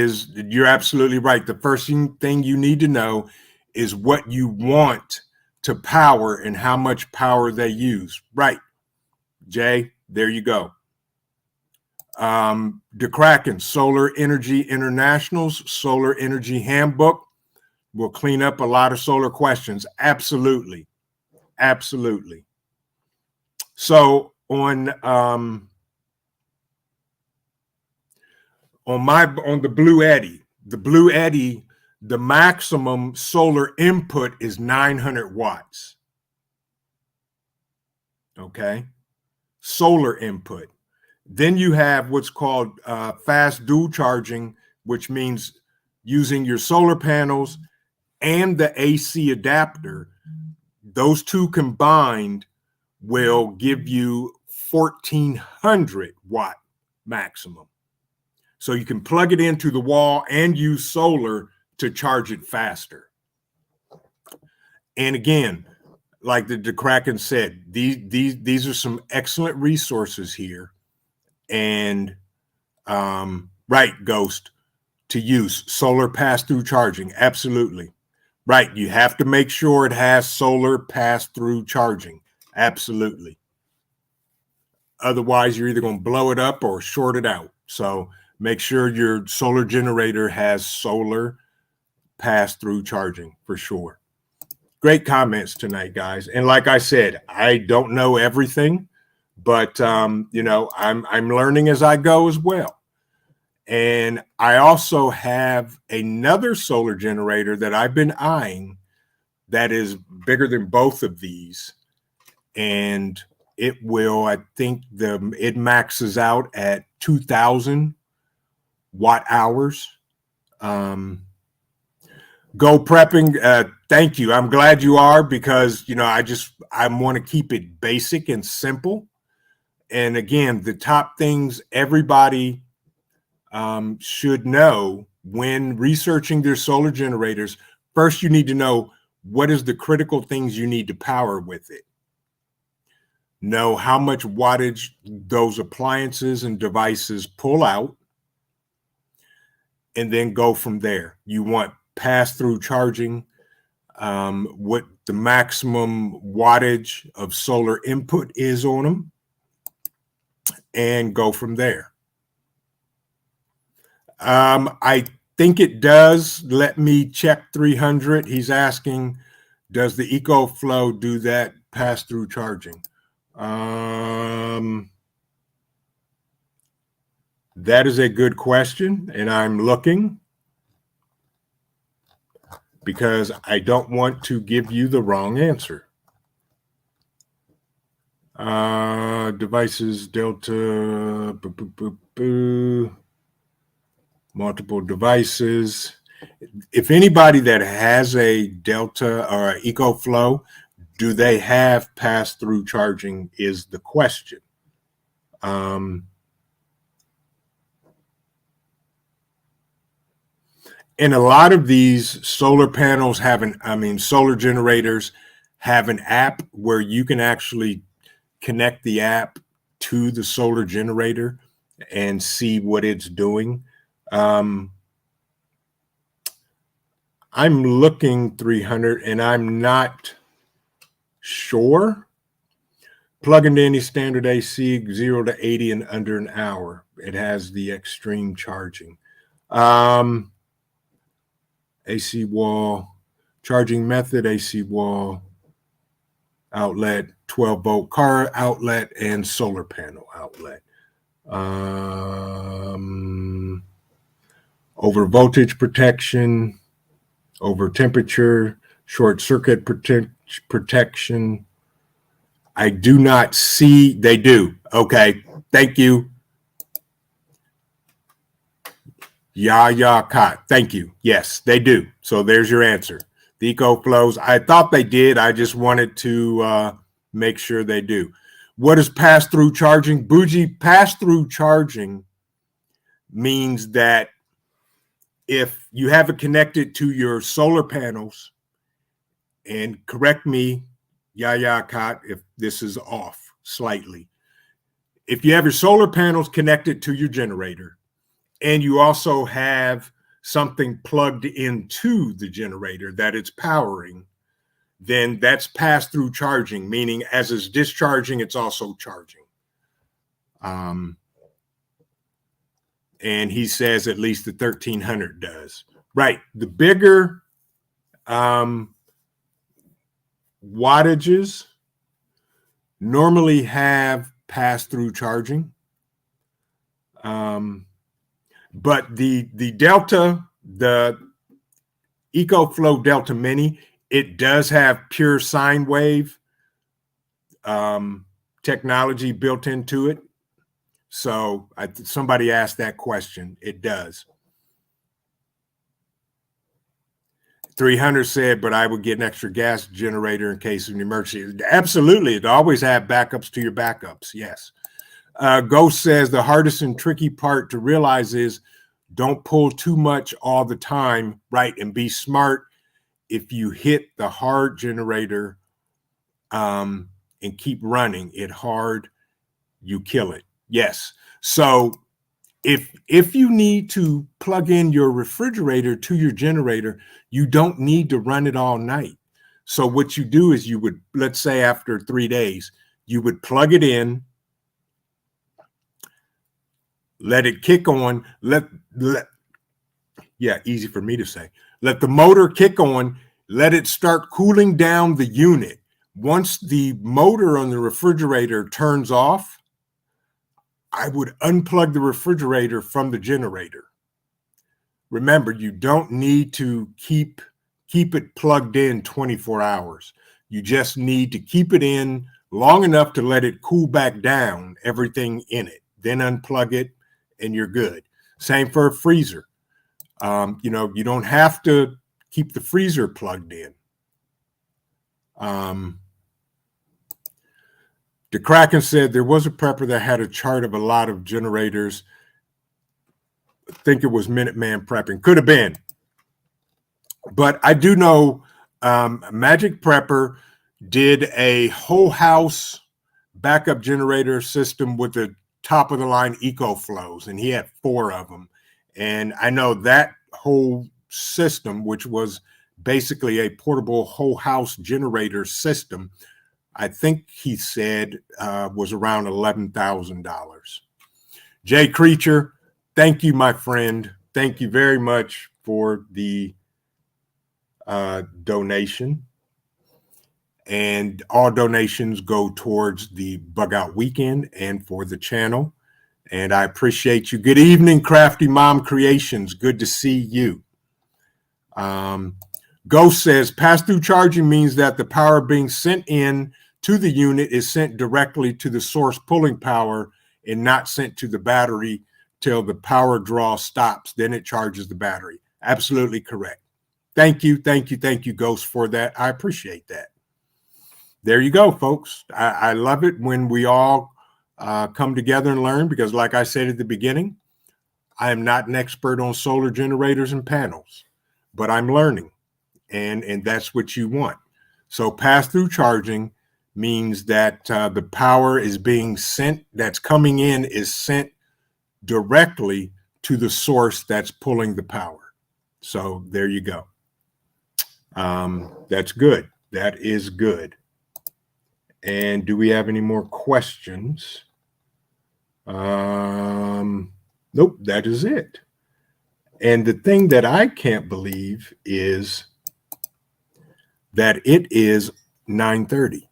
you're absolutely right. The first thing you need to know is what you want to power and how much power they use. Right. Jay, there you go. DeKraken, Solar Energy International's Solar Energy Handbook will clean up a lot of solar questions. Absolutely. Absolutely. So on the Blue Eddy, the maximum solar input is 900 watts. Okay. Solar input. Then you have what's called fast dual charging, which means using your solar panels and the AC adapter. Those two combined will give you 1,400 watt maximum. So you can plug it into the wall and use solar to charge it faster. And again, like the DeKraken said, these are some excellent resources here. And right, Ghost, to use solar pass-through charging. Absolutely. Right. You have to make sure it has solar pass-through charging. Absolutely. Otherwise, you're either going to blow it up or short it out. So make sure your solar generator has solar pass-through charging for sure. Great comments tonight, guys. And like I said, I don't know everything, but I'm learning as I go as well. And I also have another solar generator that I've been eyeing that is bigger than both of these, and it will, I think it maxes out at 2,000 watt hours. Go prepping. Thank you. I'm glad you are, because I want to keep it basic and simple. And again, the top things everybody should know when researching their solar generators: first, you need to know what is the critical things you need to power with it. Know how much wattage those appliances and devices pull out, and then go from there. You want pass-through charging, what the maximum wattage of solar input is on them, and go from there. I think it does. Let me check 300. He's asking, does the EcoFlow do that pass-through charging? That is a good question, and I'm looking, because I don't want to give you the wrong answer. Devices, Delta, multiple devices. If anybody that has a Delta or an EcoFlow, do they have pass-through charging is the question. And a lot of these solar panels solar generators have an app where you can actually connect the app to the solar generator and see what it's doing. I'm looking 300, and I'm not sure. Plug into any standard AC, 0 to 80 in under an hour. It has the extreme charging. AC wall, charging method, AC wall, outlet, 12-volt car outlet, and solar panel outlet. Over voltage protection, over temperature, short circuit protection. I do not see. They do. Okay. Thank you. Kat. Thank you. Yes, they do. So there's your answer. The EcoFlows, I thought they did. I just wanted to make sure they do. What is pass-through charging? Bougie, pass-through charging means that if you have it connected to your solar panels, and correct me, Kat, if this is off slightly. If you have your solar panels connected to your generator, and you also have something plugged into the generator that it's powering, then that's pass-through charging, meaning as it's discharging, it's also charging. And he says at least the 1300 does. Right. The bigger wattages normally have pass-through charging. But the Delta, the EcoFlow Delta Mini, it does have pure sine wave technology built into it. So somebody asked that question. It does. 300 said, but I would get an extra gas generator in case of an emergency. Absolutely. It always have backups to your backups. Yes. Ghost says the hardest and tricky part to realize is don't pull too much all the time, right? And be smart. If you hit the hard generator and keep running it hard, you kill it. Yes. So if you need to plug in your refrigerator to your generator, you don't need to run it all night. So what you do is you would, let's say after 3 days, you would plug it in, let it kick on, easy for me to say. Let the motor kick on, let it start cooling down the unit. Once the motor on the refrigerator turns off, I would unplug the refrigerator from the generator. Remember, you don't need to keep it plugged in 24 hours. You just need to keep it in long enough to let it cool back down, everything in it. Then unplug it and you're good. Same for a freezer. You don't have to keep the freezer plugged in. DeKraken said there was a prepper that had a chart of a lot of generators. I think it was Minuteman Prepping. Could have been. But I do know Magic Prepper did a whole house backup generator system with the top of the line EcoFlows, and he had 4 of them. And I know that whole system, which was basically a portable whole house generator system, I think he said was around $11,000. Jay Creature, thank you, my friend. Thank you very much for the donation. And all donations go towards the Bug Out Weekend and for the channel. And I appreciate you. Good evening, Crafty Mom Creations. Good to see you. Ghost says pass-through charging means that the power being sent in to the unit is sent directly to the source pulling power and not sent to the battery till the power draw stops. Then it charges the battery. Absolutely correct. Thank you, Ghost, for that. I appreciate that. There you go, folks. I love it when we all come together and learn, because like I said at the beginning, I am not an expert on solar generators and panels, but I'm learning, and that's what you want. So pass-through charging means that the power is being sent, that's coming in is sent directly to the source that's pulling the power. So there you go. That's good. That is good. And do we have any more questions? Nope, that is it. And the thing that I can't believe is that it is 9:30.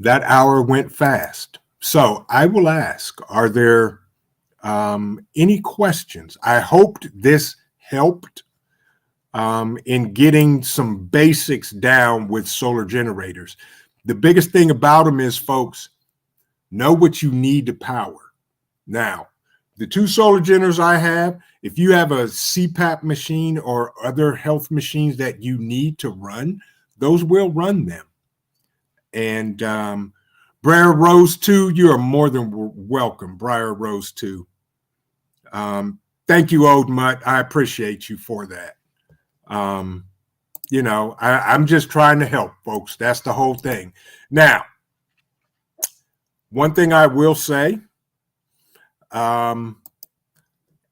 That hour went fast. So I will ask, are there any questions? I hoped this helped in getting some basics down with solar generators. The biggest thing about them is, folks, know what you need to power. Now, the 2 solar generators I have, if you have a CPAP machine or other health machines that you need to run, those will run them. And Briar Rose 2, you are more than welcome, Briar Rose 2. Thank you, Old Mutt. I appreciate you for that. I'm just trying to help, folks. That's the whole thing. Now, one thing I will say, and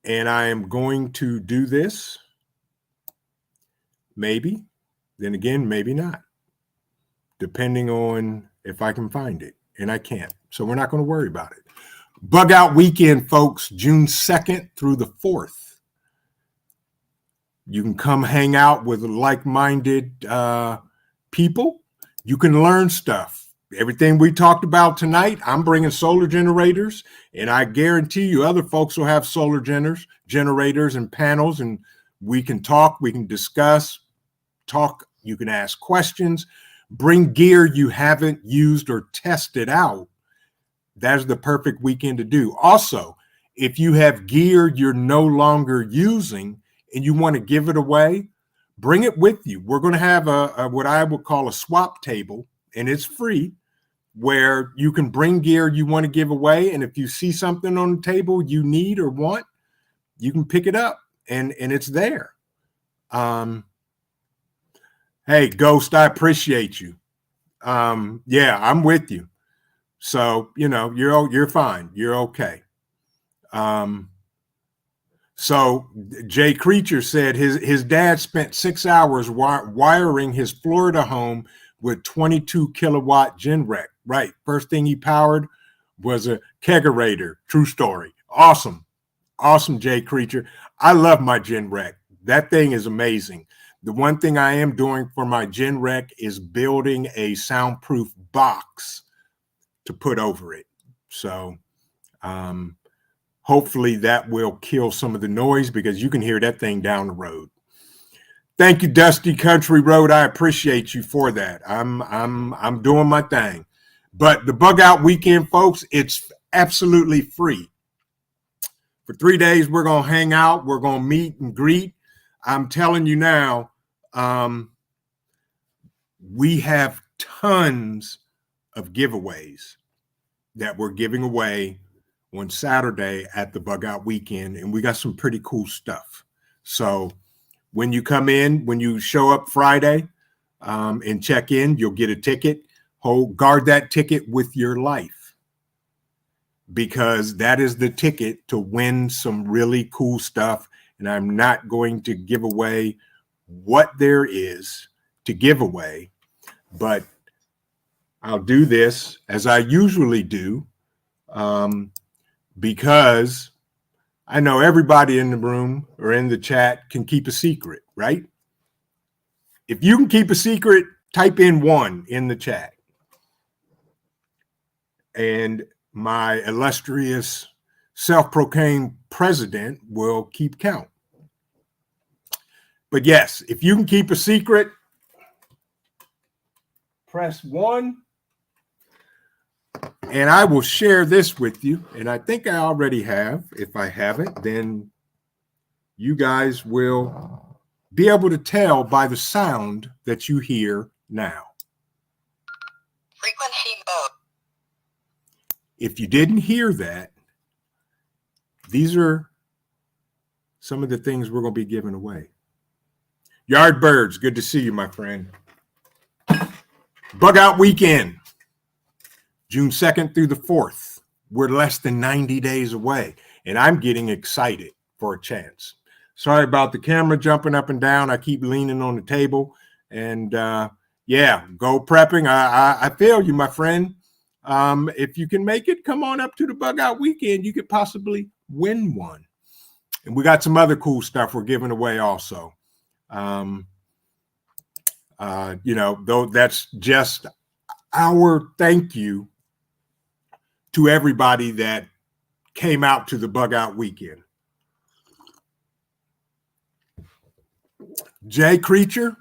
I am going to do this, maybe, then again, maybe not, depending on if I can find it, and I can't. So we're not going to worry about it. Bug Out Weekend, folks, June 2nd through the 4th. You can come hang out with like-minded people. You can learn stuff. Everything we talked about tonight, I'm bringing solar generators, and I guarantee you other folks will have solar generators and panels, and we can talk, we can discuss, you can ask questions, bring gear you haven't used or tested out. That's the perfect weekend to do. Also, if you have gear you're no longer using and you want to give it away, bring it with you. We're going to have a what I would call a swap table, and it's free, where you can bring gear you want to give away. And if you see something on the table you need or want, you can pick it up and it's there. Hey, Ghost, I appreciate you. Yeah, I'm with you. So, you're fine. You're okay. So Jay Creature said his dad spent 6 hours wiring his Florida home with 22 kilowatt Genrec. Right. First thing he powered was a kegerator. True story. Awesome. Awesome, Jay Creature. I love my Genrec. That thing is amazing. The one thing I am doing for my Gen Rec is building a soundproof box to put over it. So hopefully that will kill some of the noise, because you can hear that thing down the road. Thank you, Dusty Country Road. I appreciate you for that. I'm doing my thing. But the Bug Out Weekend, folks, it's absolutely free. For 3 days, we're going to hang out. We're going to meet and greet. I'm telling you now, we have tons of giveaways that we're giving away on Saturday at the Bug Out Weekend, and we got some pretty cool stuff. So when you come in, when you show up Friday and check in, you'll get a ticket. Guard that ticket with your life, because that is the ticket to win some really cool stuff. And I'm not going to give away what there is to give away, but I'll do this as I usually do, because I know everybody in the room or in the chat can keep a secret, right? If you can keep a secret, type in 1 in the chat. And my illustrious self-proclaimed president will keep count. But yes, if you can keep a secret, press 1. And I will share this with you. And I think I already have. If I haven't, then you guys will be able to tell by the sound that you hear now. Frequency mode. If you didn't hear that, these are some of the things we're going to be giving away. Yardbirds, good to see you, my friend. Bug Out Weekend, June 2nd through the 4th. We're less than 90 days away, and I'm getting excited for a chance. Sorry about the camera jumping up and down. I keep leaning on the table. And yeah, go prepping. I feel you, my friend. If you can make it, come on up to the Bug Out Weekend. You could possibly win one. And we got some other cool stuff we're giving away also. You know, though that's just our thank you to everybody that came out to the Bug Out Weekend. Jay Creature,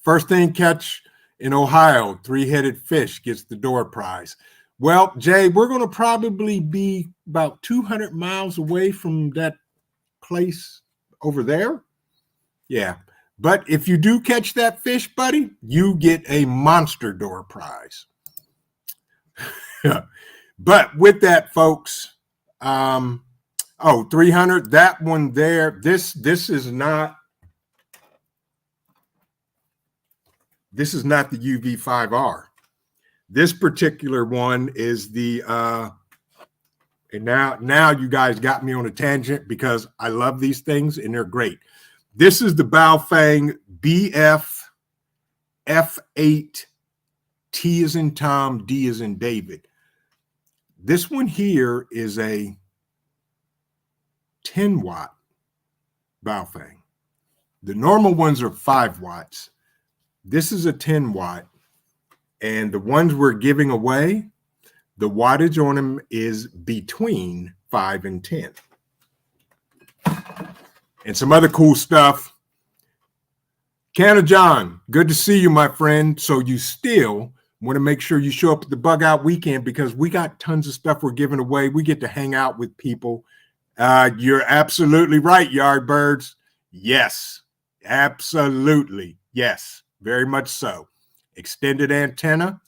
first thing catch in Ohio, 3-headed fish gets the door prize. Well, Jay, we're going to probably be about 200 miles away from that place over there. Yeah. But if you do catch that fish, buddy, you get a monster door prize. But with that, folks, 300, that one there, this is not the UV5R. This particular one is the and now you guys got me on a tangent, because I love these things and they're great. This is the Baofeng BF F8 T as in Tom, D as in David. This one here is a 10-watt Baofeng. The normal ones are 5 watts. This is a 10-watt. And the ones we're giving away, the wattage on them is between 5 and 10. And some other cool stuff. Canna John, good to see you, my friend. So you still want to make sure you show up at the Bug Out Weekend, because we got tons of stuff we're giving away. We get to hang out with people. You're absolutely right, Yardbirds. Yes, absolutely. Yes, very much so. Extended antenna.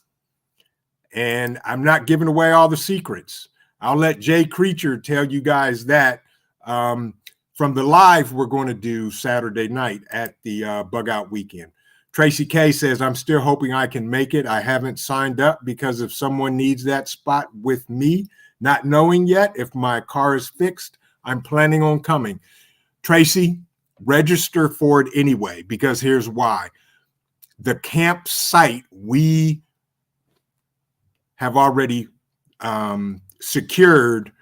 And I'm not giving away all the secrets. I'll let Jay Creature tell you guys that from the live we're going to do Saturday night at the Bug Out Weekend. Tracy K says, I'm still hoping I can make it. I haven't signed up because if someone needs that spot with me, not knowing yet if my car is fixed, I'm planning on coming. Tracy, register for it anyway, because here's why. The campsite we have already secured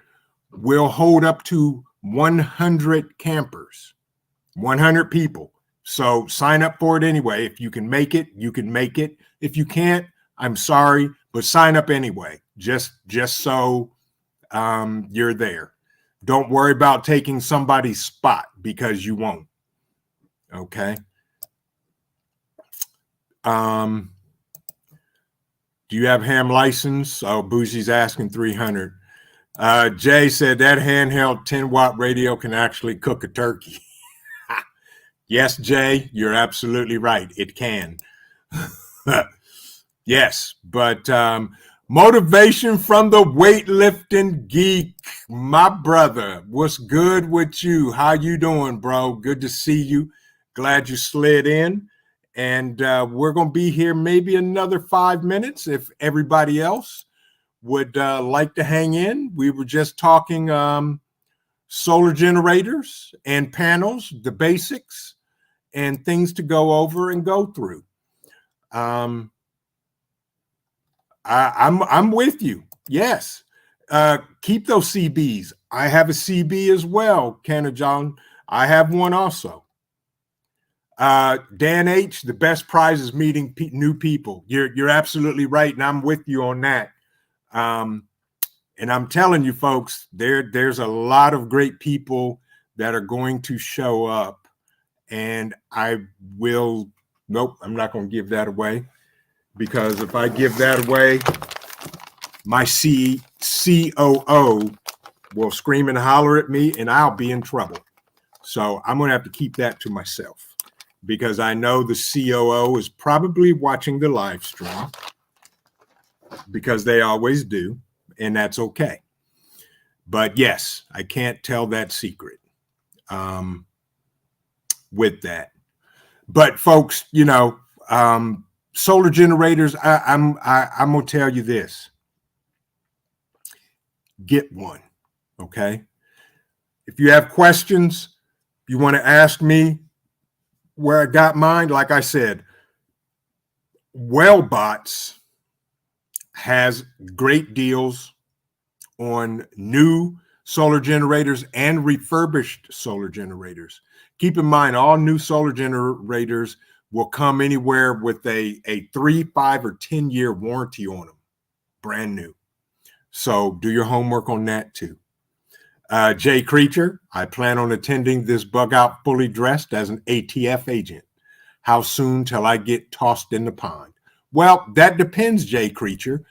will hold up to 100 campers, 100 people. So sign up for it anyway. If you can make it, you can make it. If you can't, I'm sorry, but sign up anyway. Just so you're there. Don't worry about taking somebody's spot because you won't. Okay. Do you have ham license? Oh, Bougie's asking 300. Jay said that handheld 10-watt radio can actually cook a turkey. Yes, Jay, you're absolutely right. It can. Yes, but motivation from the weightlifting geek, my brother. What's good with you? How you doing, bro? Good to see you. Glad you slid in. And we're going to be here maybe another 5 minutes if everybody else would like to hang in. We were just talking solar generators and panels, the basics, and things to go over and go through. I'm with you. Yes. Keep those CBs. I have a CB as well, Canna John. I have one also. Dan H, the best prize is meeting new people. You're absolutely right, and I'm with you on that. And I'm telling you, folks, there's a lot of great people that are going to show up, and I will. Nope, I'm not going to give that away, because if I give that away, my COO will scream and holler at me, and I'll be in trouble. So I'm going to have to keep that to myself, because I know the COO is probably watching the live stream, because they always do, and that's okay. But yes, I can't tell that secret with that. But folks, you know, solar generators, I'm going to tell you this. Get one, okay? If you have questions, you want to ask me where I got mine, like I said, Wellbots has great deals on new solar generators and refurbished solar generators. Keep in mind, all new solar generators will come anywhere with a 3, 5, or 10-year warranty on them, brand new. So do your homework on that too. Jay Creature, I plan on attending this bug out fully dressed as an ATF agent. How soon till I get tossed in the pond? Well, that depends, Jay Creature.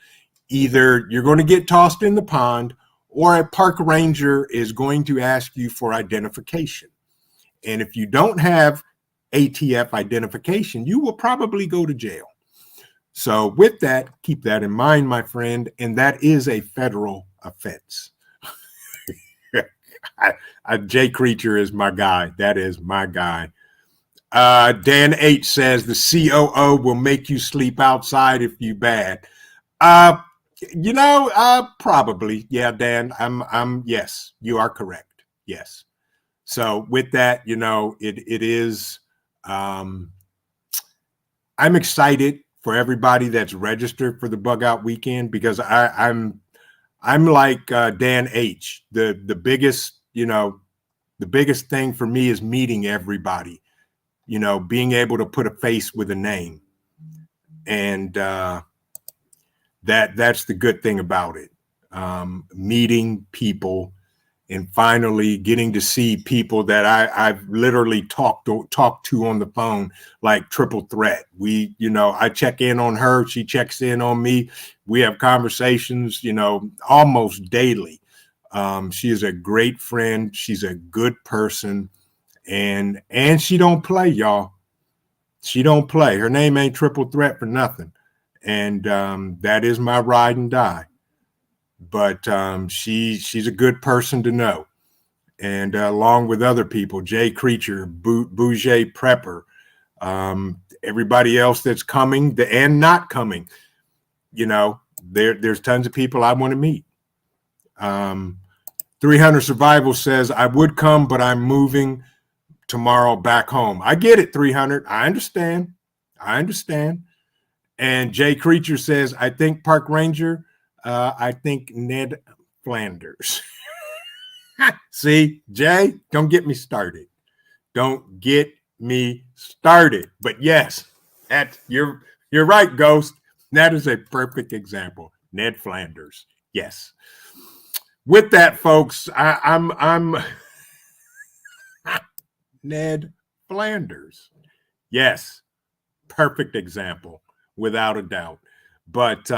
Either you're going to get tossed in the pond, or a park ranger is going to ask you for identification. And if you don't have ATF identification, you will probably go to jail. So with that, keep that in mind, my friend, and that is a federal offense. Jay Creature is my guy. That is my guy. Dan H says the COO will make you sleep outside if you bad. You know, probably. Yeah, Dan, yes, you are correct. Yes. So with that, you know, it is, I'm excited for everybody that's registered for the bug out weekend, because I'm like Dan H. The biggest, you know, the biggest thing for me is meeting everybody, you know, being able to put a face with a name. And that's the good thing about it. Meeting people and finally getting to see people that I've literally talked to on the phone, like Triple Threat. We, you know, I check in on her, she checks in on me. We have conversations, you know, almost daily. She is a great friend. She's a good person, and she don't play, y'all. She don't play. Her name ain't Triple Threat for nothing. And that is my ride and die. But she's a good person to know. And along with other people, Jay Creature, Bouger Prepper, everybody else that's coming and not coming, you know, there's tons of people I want to meet. 300 Survival says, I would come, but I'm moving tomorrow back home. I get it, 300. I understand. And Jay Creature says, I think Park Ranger, I think Ned Flanders. See, Jay, don't get me started. Don't get me started. But yes, you're right, Ghost. That is a perfect example. Ned Flanders. Yes. With that, folks, I'm Ned Flanders. Yes, perfect example, without a doubt. But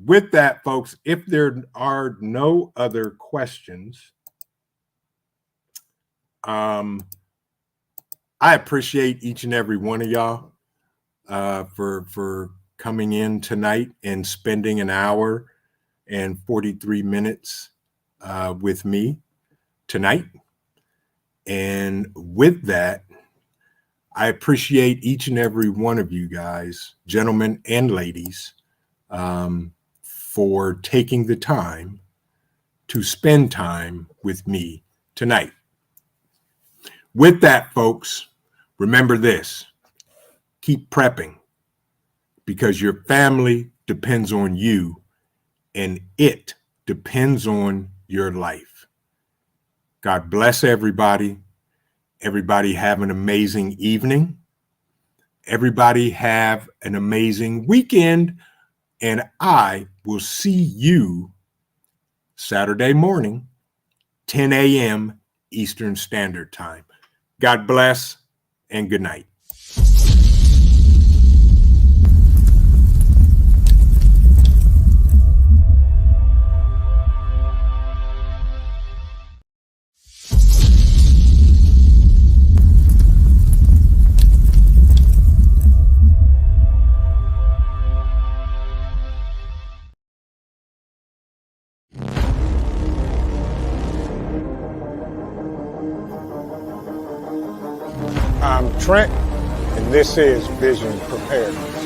with that, folks, if there are no other questions, I appreciate each and every one of y'all for coming in tonight and spending an hour and 43 minutes with me tonight. And with that, I appreciate each and every one of you guys, gentlemen and ladies, for taking the time to spend time with me tonight. With that, folks, remember this: keep prepping, because your family depends on you and it depends on your life. God bless everybody. Everybody have an amazing evening. Everybody have an amazing weekend. And I will see you Saturday morning, 10 a.m. Eastern Standard Time. God bless and good night. I'm Trent, and this is Vision Preparedness.